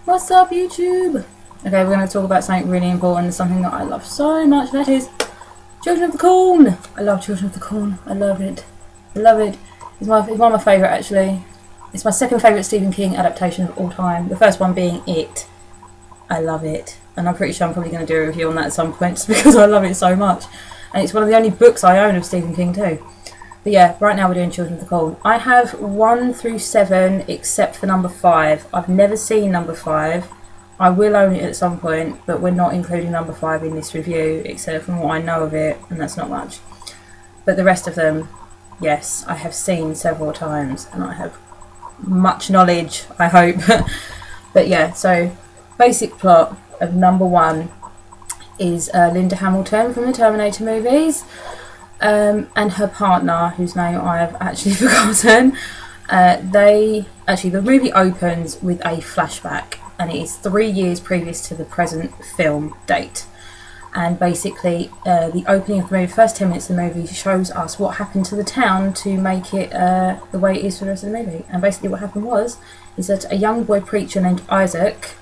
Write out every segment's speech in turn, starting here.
What's up, YouTube? Okay, we're going to talk about something really important, something that I love so much, that is Children of the Corn. I love Children of the Corn. I love it. I love it. It's one of my favourite, actually. It's my second favourite Stephen King adaptation of all time. The first one being It. I love it. And I'm pretty sure I'm probably going to do a review on that at some point just because I love it so much. And it's one of the only books I own of Stephen King too. But yeah, right now we're doing Children of the Corn. I have 1 through 7 except for number 5. I've never seen number 5. I will own it at some point, but we're not including number 5 in this review, except from what I know of it, and that's not much. But the rest of them, yes, I have seen several times, and I have much knowledge, I hope. But yeah, so basic plot of number 1 is Linda Hamilton from the Terminator movies. And her partner, whose name I have actually forgotten. The movie opens with a flashback, and it is 3 years previous to the present film date. And basically, the opening of the movie, first 10 minutes of the movie, shows us what happened to the town to make it the way it is for the rest of the movie. And basically, what happened is that a young boy preacher named Isaac,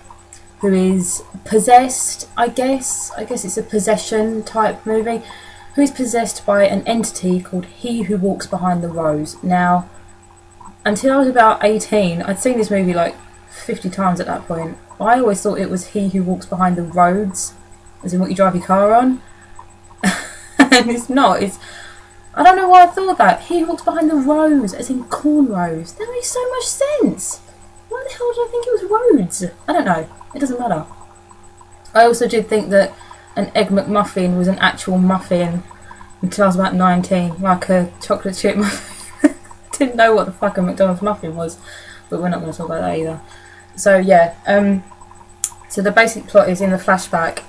who is possessed, I guess it's a possession type movie, who is possessed by an entity called He Who Walks Behind the Rose. Now, until I was about 18, I'd seen this movie like 50 times at that point. I always thought it was He Who Walks Behind the Roads, as in what you drive your car on. And it's not. I don't know why I thought that. He Who Walks Behind the Rose, as in cornrows. That makes so much sense. Why the hell did I think it was roads? I don't know. It doesn't matter. I also did think that an Egg McMuffin was an actual muffin until I was about 19, like a chocolate chip muffin. Didn't know what the fuck a McDonald's muffin was, but we're not going to talk about that either. So yeah, so the basic plot is in the flashback,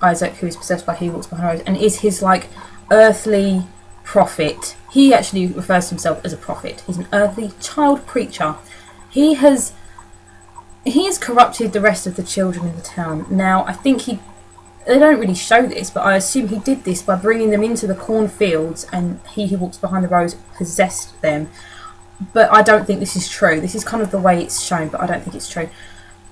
Isaac, who is possessed by He Walks Behind the Rose, and is his like earthly prophet. He actually refers to himself as a prophet. He's an earthly child preacher. He has corrupted the rest of the children in the town. Now, I think they don't really show this, but I assume he did this by bringing them into the cornfields, and He Who Walks Behind the Rose possessed them. But I don't think this is true. This is kind of the way it's shown, but I don't think it's true.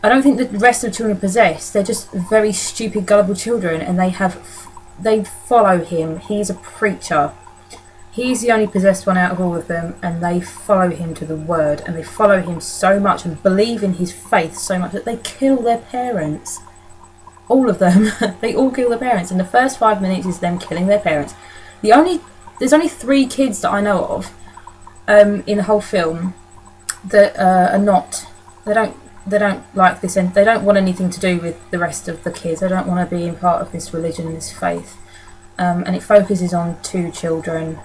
I don't think the rest of the children are possessed. They're just very stupid, gullible children, and they follow him. He's a preacher. He's the only possessed one out of all of them, and they follow him to the word, and they follow him so much and believe in his faith so much that they kill their parents. All of them. They all kill their parents. And the first 5 minutes is them killing their parents. There's only 3 kids that I know of in the whole film that are not. They don't like this, and they don't want anything to do with the rest of the kids. They don't want to be in part of this religion and this faith. And it focuses on 2 children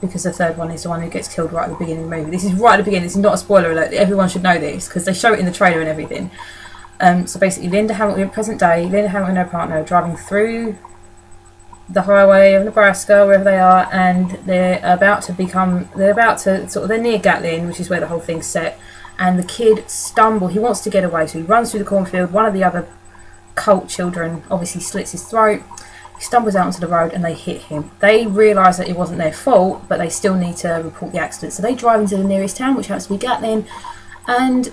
because the third one is the one who gets killed right at the beginning of the movie. This is right at the beginning. This is not a spoiler alert. Everyone should know this because they show it in the trailer and everything. So basically, Linda Hamilton, present day, Linda Hamilton and her partner are driving through the highway of Nebraska, wherever they are, and they're near Gatlin, which is where the whole thing's set, and the kid he wants to get away, so he runs through the cornfield. One of the other cult children obviously slits his throat. He stumbles out onto the road and they hit him. They realise that it wasn't their fault, but they still need to report the accident, so they drive into the nearest town, which happens to be Gatlin, and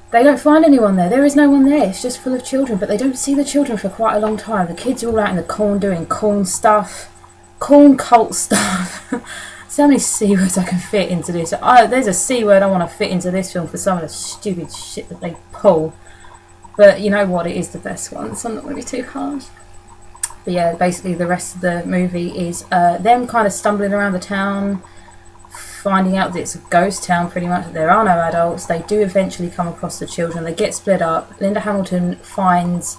they don't find anyone there. There is no one there. It's just full of children, but they don't see the children for quite a long time. The kids are all out in the corn doing corn stuff, corn cult stuff. So many C words I can fit into this. There's a C word I want to fit into this film for some of the stupid shit that they pull. But you know what? It is the best one, so I'm not going to be too harsh. But yeah, basically the rest of the movie is them kind of stumbling around the town, finding out that it's a ghost town pretty much, that there are no adults. They do eventually come across the children. They get split up. Linda Hamilton finds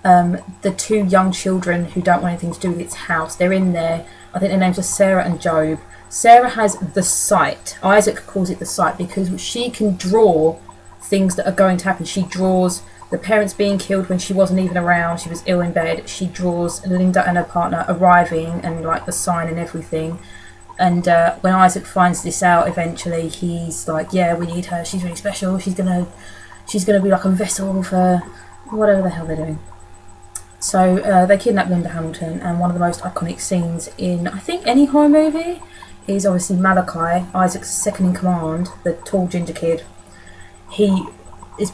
the 2 young children who don't want anything to do with its house. They're in there. I think their names are Sarah and Job. Sarah has the sight. Isaac calls it the sight because she can draw things that are going to happen. She draws the parents being killed when she wasn't even around. She was ill in bed. She draws Linda and her partner arriving and like the sign and everything. And when Isaac finds this out, eventually he's like, "Yeah, we need her. She's really special. She's gonna be like a vessel for whatever the hell they're doing." So they kidnap Linda Hamilton, and one of the most iconic scenes in I think any horror movie is obviously Malachi, Isaac's second in command, the tall ginger kid. He is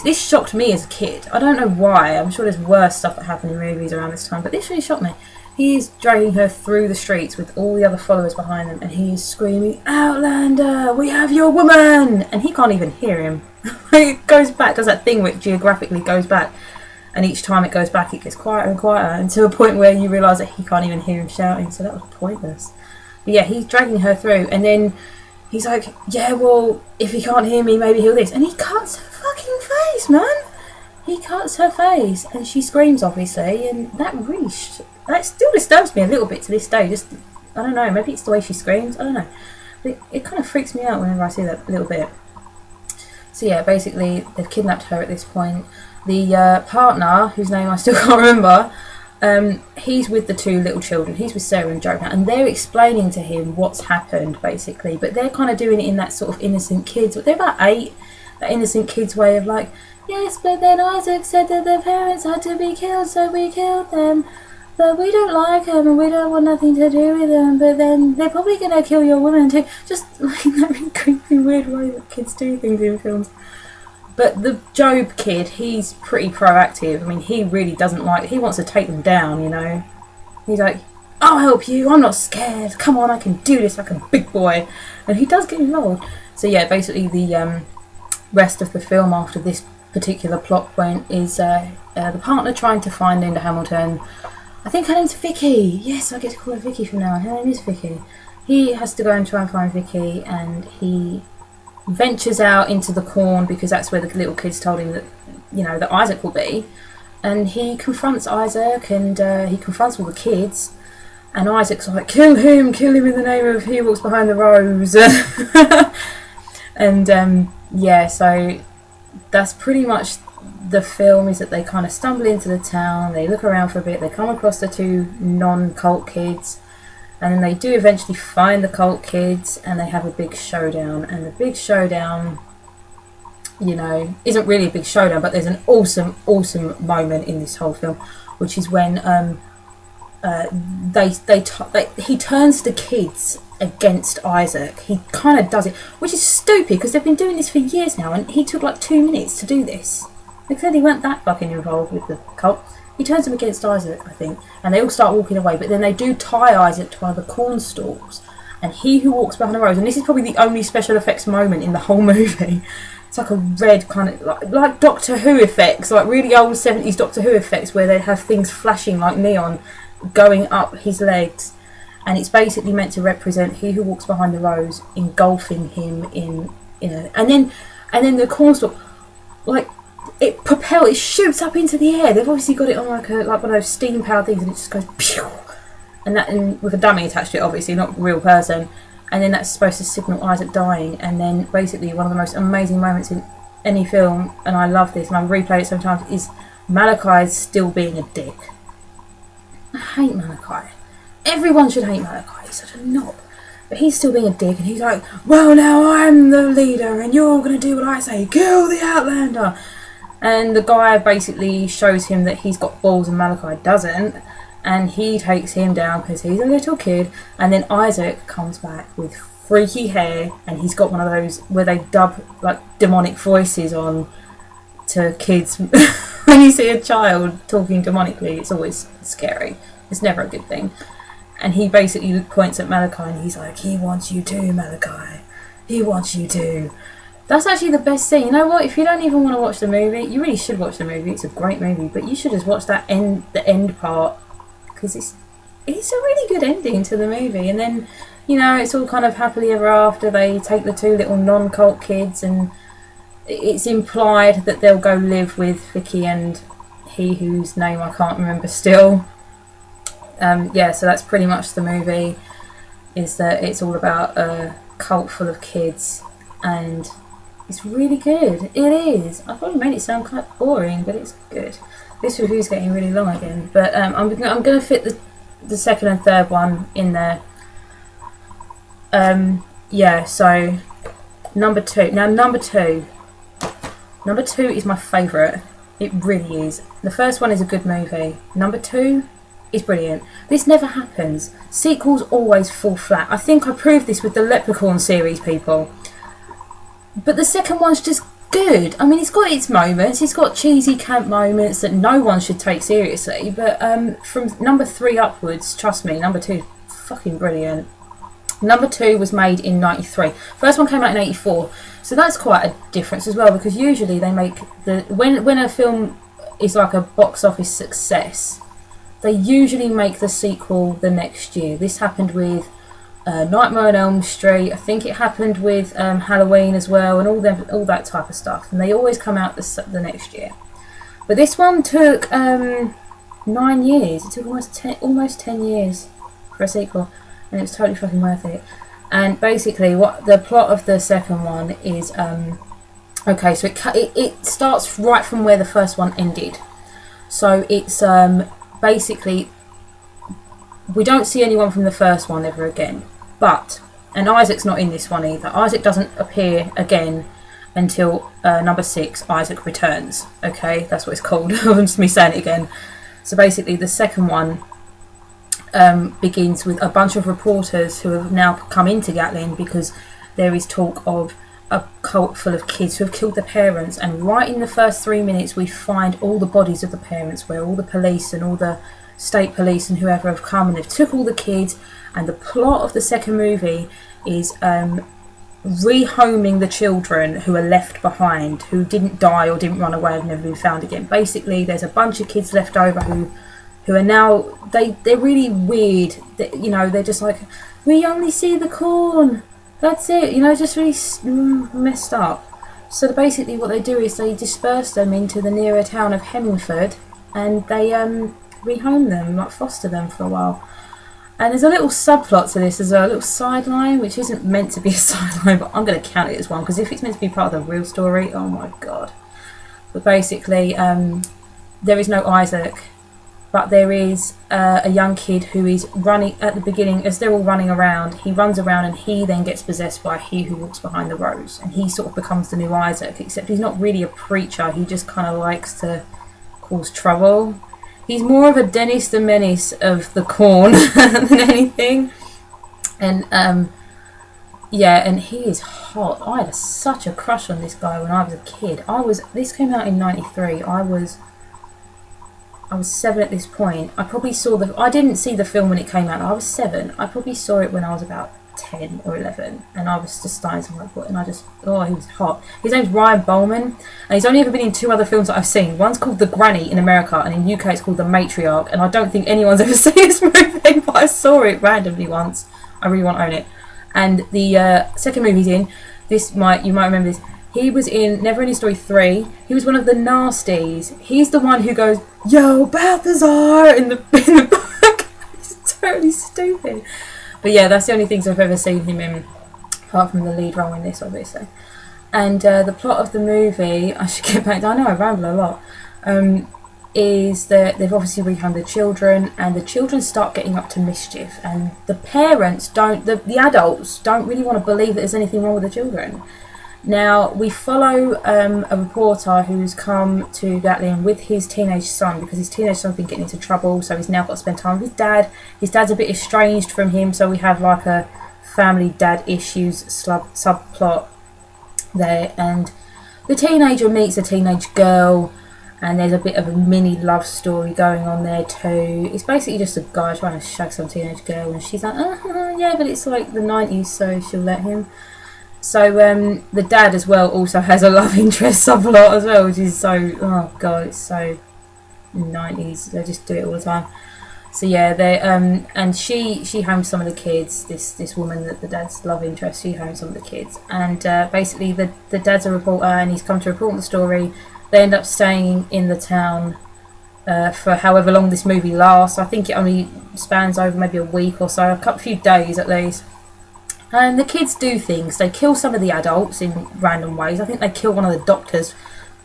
this shocked me as a kid. I don't know why. I'm sure there's worse stuff that happened in movies around this time, but this really shocked me. He is dragging her through the streets with all the other followers behind them, and he is screaming, "Outlander, we have your woman!" And he can't even hear him. It goes back, does that thing which geographically goes back, and each time it goes back it gets quieter and quieter, until a point where you realise that he can't even hear him shouting, so that was pointless. But yeah, he's dragging her through, and then he's like, "Yeah, well, if he can't hear me, maybe he'll this." And he cuts her fucking face, man! He cuts her face, and she screams, obviously, and that still disturbs me a little bit to this day. Just, I don't know, maybe it's the way she screams, I don't know. But it kind of freaks me out whenever I see that a little bit. So yeah, basically, they've kidnapped her at this point. The partner, whose name I still can't remember, he's with the two little children. He's with Sarah and Joe now, and they're explaining to him what's happened, basically. But they're kind of doing it in that sort of innocent kids. They're about 8, that innocent kids way of like, "Yes, but then Isaac said that their parents had to be killed, so we killed them. But we don't like them and we don't want nothing to do with them. But then they're probably going to kill your woman too." Just like that really creepy, weird way that kids do things in films. But the Job kid, he's pretty proactive. I mean, he really doesn't he wants to take them down, you know. He's like, "I'll help you, I'm not scared. Come on, I can do this like a big boy." And he does get involved. So yeah, basically the rest of the film after this particular plot point is the partner trying to find Linda Hamilton. I think her name's Vicky. Yes, I get to call her Vicky from now on. Her name is Vicky. He has to go and try and find Vicky, and he ventures out into the corn because that's where the little kids told him that, you know, that Isaac will be. And he confronts Isaac, and he confronts all the kids. And Isaac's like, kill him in the name of He Walks Behind the Rose." And yeah, so that's pretty much the film, is that they kind of stumble into the town, they look around for a bit, they come across the two non-cult kids, and then they do eventually find the cult kids, and they have a big showdown. And the big showdown, you know, isn't really a big showdown, but there's an awesome moment in this whole film, which is when he turns the kids against Isaac. He kind of does it, which is stupid because they've been doing this for years now, and he took like 2 minutes to do this. They clearly weren't that fucking involved with the cult. He turns them against Isaac, I think, and they all start walking away, but then they do tie Isaac to one of the corn stalks, and He Who Walks Behind the Rose, and this is probably the only special effects moment in the whole movie. It's like a red kind of, like Doctor Who effects, like really old 70s Doctor Who effects, where they'd have things flashing like neon going up his legs, and it's basically meant to represent He Who Walks Behind the Rose engulfing him in a, and then the cornstalk, like, it shoots up into the air. They've obviously got it on like one of those steam powered things, and it just goes pew, and with a dummy attached to it, obviously not a real person, and then that's supposed to signal Isaac dying. And then basically one of the most amazing moments in any film, and I love this and I've replayed it sometimes, is Malachi's still being a dick. I hate Malachi. Everyone should hate Malachi, he's such a knob. But he's still being a dick, and he's like, "Well, now I'm the leader and you're going to do what I say, kill the Outlander." And the guy basically shows him that he's got balls and Malachi doesn't, and he takes him down because he's a little kid. And then Isaac comes back with freaky hair, and he's got one of those where they dub like demonic voices on to kids. When you see a child talking demonically, it's always scary. It's never a good thing. And he basically points at Malachi and he's like, "He wants you too, Malachi. He wants you too." That's actually the best scene. You know what? If you don't even want to watch the movie, you really should watch the movie. It's a great movie, but you should just watch the end part, because it's a really good ending to the movie. And then, you know, it's all kind of happily ever after. They take the two little non-cult kids, and it's implied that they'll go live with Vicky and he whose name I can't remember still. Yeah, so that's pretty much the movie, is that it's all about a cult full of kids, and it's really good. It is. I probably made it sound quite boring, but it's good. This review's getting really long again, but I'm going to fit the second and third one in there. Yeah, so number 2. Now number two is my favourite. It really is. The first one is a good movie. Number 2 is brilliant. This never happens. Sequels always fall flat. I think I proved this with the Leprechaun series, people. But the second one's just good. I mean, it's got its moments. It's got cheesy camp moments that no one should take seriously. But from number 3 upwards, trust me, number 2 is fucking brilliant. Number 2 was made in 93. First one came out in 84. So that's quite a difference as well, because usually they make when a film is like a box office success, they usually make the sequel the next year. This happened with Nightmare on Elm Street. I think it happened with Halloween as well, and all that type of stuff. And they always come out the next year. But this one took 9 years. It took almost 10 years for a sequel, and it was totally fucking worth it. And basically, what the plot of the second one is, okay, so it starts right from where the first one ended. So it's basically, we don't see anyone from the first one ever again. And Isaac's not in this one either. Isaac doesn't appear again until number 6, Isaac Returns. Okay, that's what it's called. Just me saying it again. So basically, the second one begins with a bunch of reporters who have now come into Gatlin because there is talk of a cult full of kids who have killed their parents. And right in the first 3 minutes, we find all the bodies of the parents, where all the police and all the state police and whoever have come and they've took all the kids. And the plot of the second movie is rehoming the children who are left behind, who didn't die or didn't run away, have never been found again. Basically, there's a bunch of kids left over who are now, they're really weird. They're just like, we only see the corn. That's it. Just really messed up. So basically what they do is they disperse them into the nearer town of Hemmingford, and they rehome them, like foster them for a while. And there's a little subplot to this, there's a little sideline, which isn't meant to be a sideline, but I'm going to count it as one, because if it's meant to be part of the real story, oh my god. But basically, there is no Isaac, but there is a young kid who is running at the beginning, as they're all running around, he runs around and he then gets possessed by he who walks behind the rose, and he sort of becomes the new Isaac, except he's not really a preacher, he just kind of likes to cause trouble. He's more of a Dennis the Menace of the corn than anything. And and he is hot. I had such a crush on this guy when I was a kid. This came out in 93. I was 7 at this point. I didn't see the film when it came out. I was 7. I probably saw it when I was about 10 or 11, and I was just starting to like what, and he was hot. His name's Ryan Bowman, and he's only ever been in 2 other films that I've seen. One's called The Granny in America, and in UK it's called The Matriarch, and I don't think anyone's ever seen this movie, but I saw it randomly once. I really want to own it. And the second movie he's in, you might remember this, he was in Never Ending Story 3. He was one of the nasties. He's the one who goes, "Yo, Balthazar," in the book. He's totally stupid. But yeah, that's the only things I've ever seen him in, apart from the lead role in this, obviously. And the plot of the movie, I should get back to, I know I ramble a lot, is that they've obviously rehomed the children, and the children start getting up to mischief, and the parents the adults don't really want to believe that there's anything wrong with the children. Now, we follow a reporter who's come to Gatlin with his teenage son, because his teenage son's been getting into trouble, so he's now got to spend time with his dad. His dad's a bit estranged from him, so we have like a family dad issues subplot there. And the teenager meets a teenage girl, and there's a bit of a mini love story going on there too. It's basically just a guy trying to shag some teenage girl, and she's like, yeah, but it's like the 90s, so she'll let him. So the dad as well also has a love interest subplot as well, which is so, oh god, it's so 90s. They just do it all the time. So yeah, they and she homes some of the kids. This woman, that the dad's love interest, she homes some of the kids. And basically the dad's a reporter, and he's come to report on the story. They end up staying in the town for however long this movie lasts. I think it only spans over maybe a week or so, a few days at least. And the kids do things. They kill some of the adults in random ways. I think they kill one of the doctors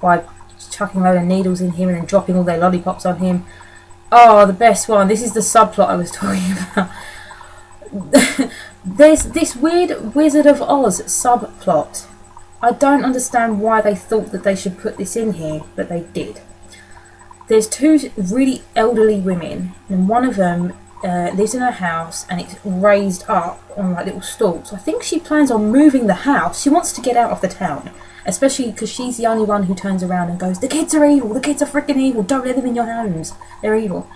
by chucking a load of needles in him and then dropping all their lollipops on him. Oh, the best one. This is the subplot I was talking about. There's this weird Wizard of Oz subplot. I don't understand why they thought that they should put this in here, but they did. There's 2 really elderly women, and one of them lives in her house, and it's raised up on like little stalks. I think she plans on moving the house. She wants to get out of the town, especially because she's the only one who turns around and goes, "The kids are evil. The kids are freaking evil. Don't let them in your homes. They're evil."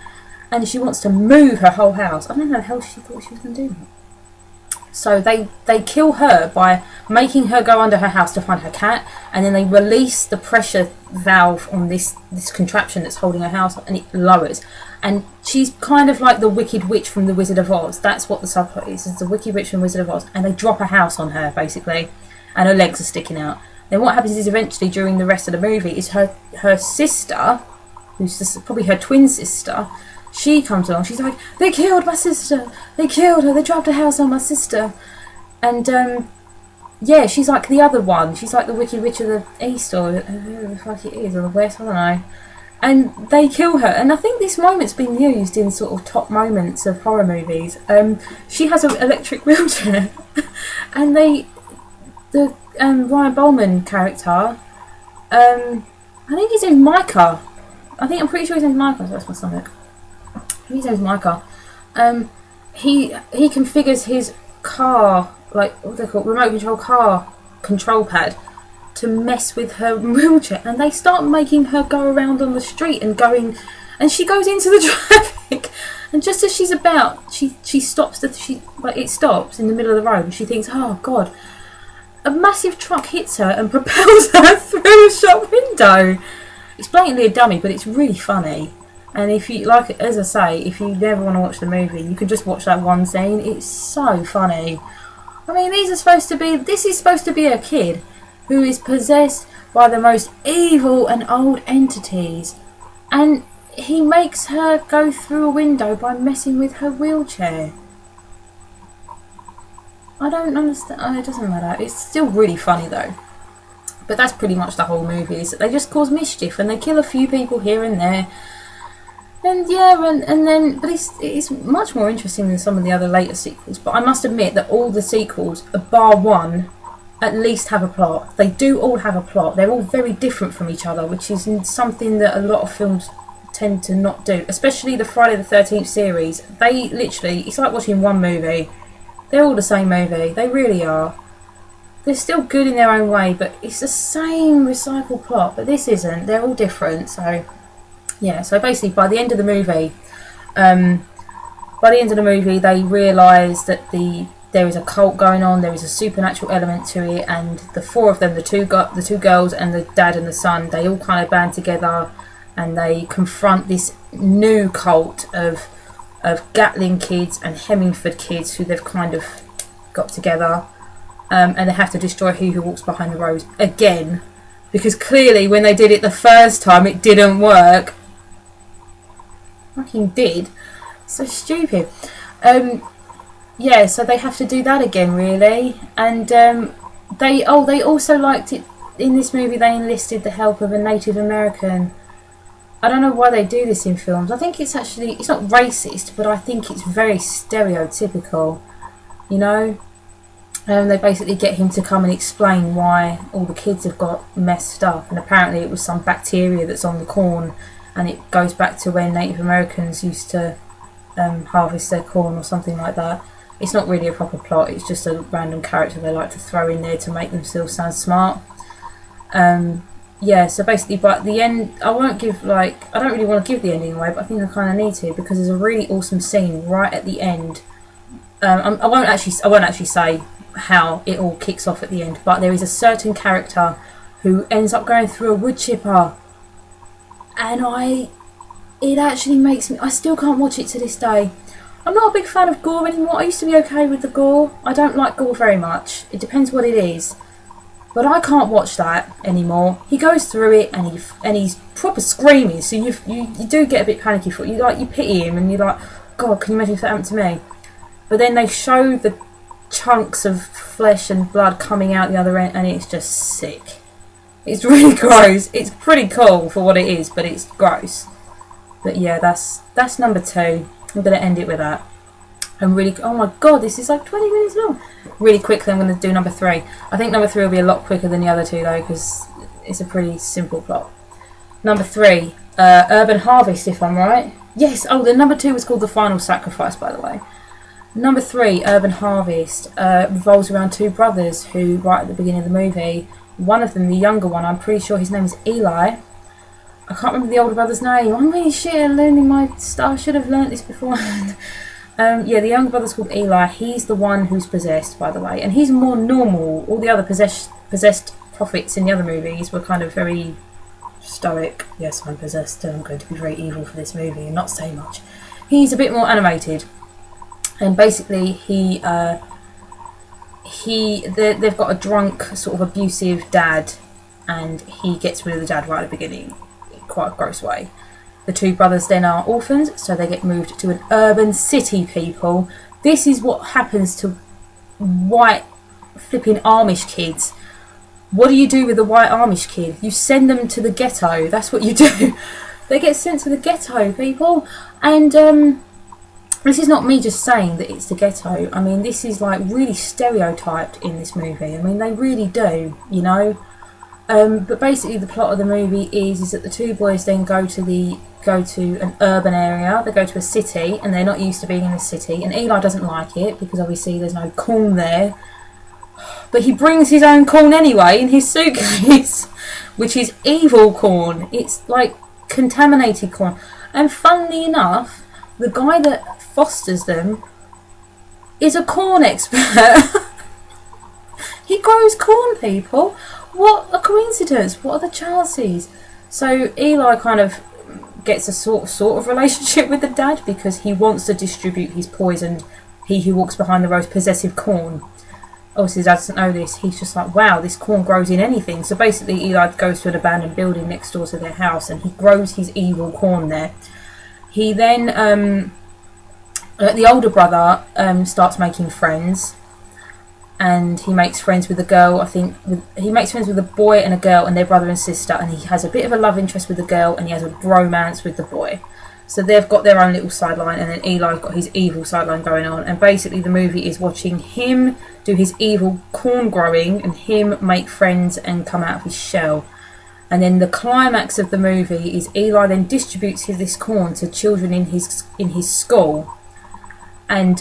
And she wants to move her whole house. I don't know how the hell she thought she was going to do that. So they kill her by making her go under her house to find her cat, and then they release the pressure valve on this contraption that's holding her house up, and it lowers. And she's kind of like the Wicked Witch from The Wizard of Oz. That's what the subplot is. It's the Wicked Witch from Wizard of Oz. And they drop a house on her, basically, and her legs are sticking out. Then what happens is eventually during the rest of the movie is her sister, who's probably her twin sister, she comes along. She's like, "They killed my sister. They killed her. They dropped a house on my sister." And yeah, she's like the other one. She's like the Wicked Witch of the East, or whoever the fuck it is, or the West. I don't know. And they kill her. And I think this moment's been used in sort of top moments of horror movies. She has an electric wheelchair, and the Ryan Bowman character, I think his name's Micah. I'm pretty sure his name's Micah. So that's my stomach. His name's Micah. He configures his car, like what they call remote control car control pad, to mess with her wheelchair, and they start making her go around on the street and she goes into the traffic, and just as she's about, she stops. It stops in the middle of the road, and she thinks, "Oh God!" A massive truck hits her and propels her through a shop window. It's blatantly a dummy, but it's really funny. And if you like, as I say, if you never want to watch the movie, you can just watch that one scene. It's so funny. I mean, this is supposed to be a kid who is possessed by the most evil and old entities, and he makes her go through a window by messing with her wheelchair. I don't understand. Oh, it doesn't matter. It's still really funny though. But that's pretty much the whole movie. Is that they just cause mischief and they kill a few people here and there. And yeah, and then, but it's much more interesting than some of the other later sequels. But I must admit that all the sequels, bar one, at least have a plot. They do all have a plot. They're all very different from each other, which is something that a lot of films tend to not do. Especially the Friday the 13th series. They literally, it's like watching one movie. They're all the same movie. They really are. They're still good in their own way, but it's the same recycled plot. But this isn't. They're all different, so... Yeah, so basically by the end of the movie, they realise that there is a cult going on, there is a supernatural element to it, and the four of them, the two girls and the dad and the son, they all kind of band together and they confront this new cult of Gatling kids and Hemmingford kids who they've kind of got together, and they have to destroy Who Walks Behind the Rose again, because clearly when they did it the first time it didn't work. Fucking did. So stupid. Yeah, so they have to do that again, really. And they also liked it in this movie. They enlisted the help of a Native American. I don't know why they do this in films. I think it's not racist, but I think it's very stereotypical. You know, they basically get him to come and explain why all the kids have got messed up, and apparently it was some bacteria that's on the corn. And it goes back to when Native Americans used to harvest their corn or something like that. It's not really a proper plot, it's just a random character they like to throw in there to make themselves sound smart. Yeah, so basically by the end, I don't really want to give the ending away, but I think I kind of need to, because there's a really awesome scene right at the end. I won't actually say how it all kicks off at the end, but there is a certain character who ends up going through a wood chipper. And it actually makes me... I still can't watch it to this day. I'm not a big fan of gore anymore. I used to be okay with the gore. I don't like gore very much. It depends what it is. But I can't watch that anymore. He goes through it and he's proper screaming. So you do get a bit panicky for it. You pity him and you're like, God, can you imagine if that happened to me? But then they show the chunks of flesh and blood coming out the other end, and it's just sick. It's really gross. It's pretty cool for what it is, but it's gross. But yeah, that's number 2. I'm going to end it with that. Oh my god, this is like 20 minutes long. Really quickly, I'm going to do number 3. I think number 3 will be a lot quicker than the other 2 though, because it's a pretty simple plot. Number 3, Urban Harvest, if I'm right. Yes, oh, the number 2 was called The Final Sacrifice, by the way. Number 3, Urban Harvest, revolves around 2 brothers who, right at the beginning of the movie, one of them, the younger one, I'm pretty sure his name is Eli. I can't remember the older brother's name. I'm really shit at learning my stuff. I should have learnt this beforehand. Yeah, the younger brother's called Eli. He's the one who's possessed, by the way. And he's more normal. All the other possessed prophets in the other movies were kind of very stoic. Yes, I'm possessed and I'm going to be very evil for this movie and not say much. He's a bit more animated. And basically they've got a drunk, sort of abusive dad, and he gets rid of the dad right at the beginning, in quite a gross way. The 2 brothers then are orphans, so they get moved to an urban city, people. This is what happens to white flipping Amish kids. What do you do with a white Amish kid? You send them to the ghetto. That's what you do. They get sent to the ghetto, people. And this is not me just saying that it's the ghetto. I mean, this is like really stereotyped in this movie. I mean, they really do, you know. But basically the plot of the movie is that the 2 boys then go to an urban area. They go to a city, and they're not used to being in a city, and Eli doesn't like it because obviously there's no corn there, but he brings his own corn anyway in his suitcase, which is evil corn. It's like contaminated corn. And funnily enough, the guy that fosters them is a corn expert. He grows corn, people. What a coincidence. What are the chances? So Eli kind of gets a sort of relationship with the dad because he wants to distribute his poisoned, he who walks behind the rose, possessive corn. Obviously his dad doesn't know this. He's just like, wow, this corn grows in anything. So basically Eli goes to an abandoned building next door to their house and he grows his evil corn there. He then, the older brother starts making friends. And he makes friends with a girl, I think. He makes friends with a boy and a girl, and they're brother and sister. And he has a bit of a love interest with the girl, and he has a bromance with the boy. So they've got their own little sideline, and then Eli's got his evil sideline going on. And basically the movie is watching him do his evil corn growing, and him make friends and come out of his shell. And then the climax of the movie is Eli then distributes this corn to children in his school. And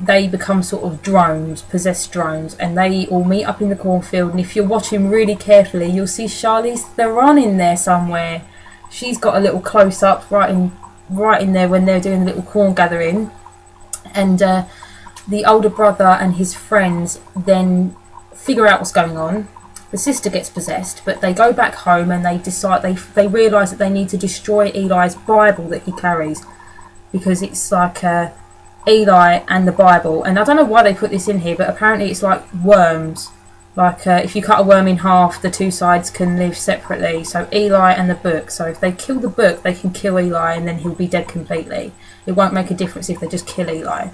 they become sort of drones, possessed drones, and they all meet up in the cornfield. And if you're watching really carefully, you'll see Charlize Theron in there somewhere. She's got a little close up right in there when they're doing the little corn gathering. And the older brother and his friends then figure out what's going on. The sister gets possessed, but they go back home and they decide they realise that they need to destroy Eli's Bible that he carries, because it's like Eli and the Bible, and I don't know why they put this in here, but apparently it's like worms. Like if you cut a worm in half, the 2 sides can live separately. So Eli and the book. So if they kill the book, they can kill Eli, and then he'll be dead completely. It won't make a difference if they just kill Eli.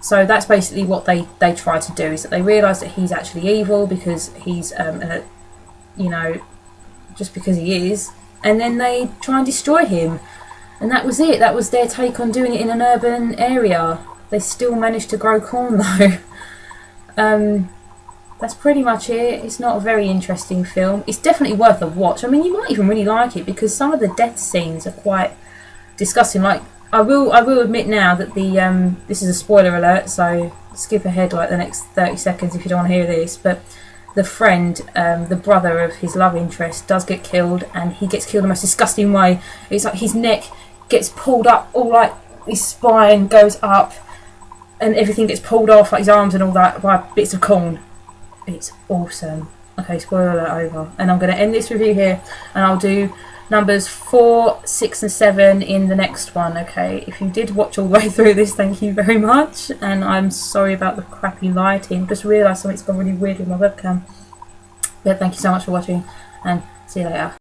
So that's basically what they try to do, is that they realise that he's actually evil because he's you know, just because he is, and then they try and destroy him. And that was it. That was their take on doing it in an urban area. They still managed to grow corn though. That's pretty much it. It's not a very interesting film. It's definitely worth a watch. I mean, you might even really like it because some of the death scenes are quite disgusting. Like, I will admit now that the this is a spoiler alert, so skip ahead like the next 30 seconds if you don't want to hear this. But the friend, the brother of his love interest, does get killed, and he gets killed in the most disgusting way. It's like his neck gets pulled up, all like his spine goes up, and everything gets pulled off, like his arms and all that, by bits of corn. It's awesome. Okay, spoiler alert over. And I'm going to end this review here, and I'll do numbers 4, 6 and 7 in the next one. Okay, if you did watch all the way through this, thank you very much, and I'm sorry about the crappy lighting. Just realised something's gone really weird with my webcam. But thank you so much for watching, and see you later.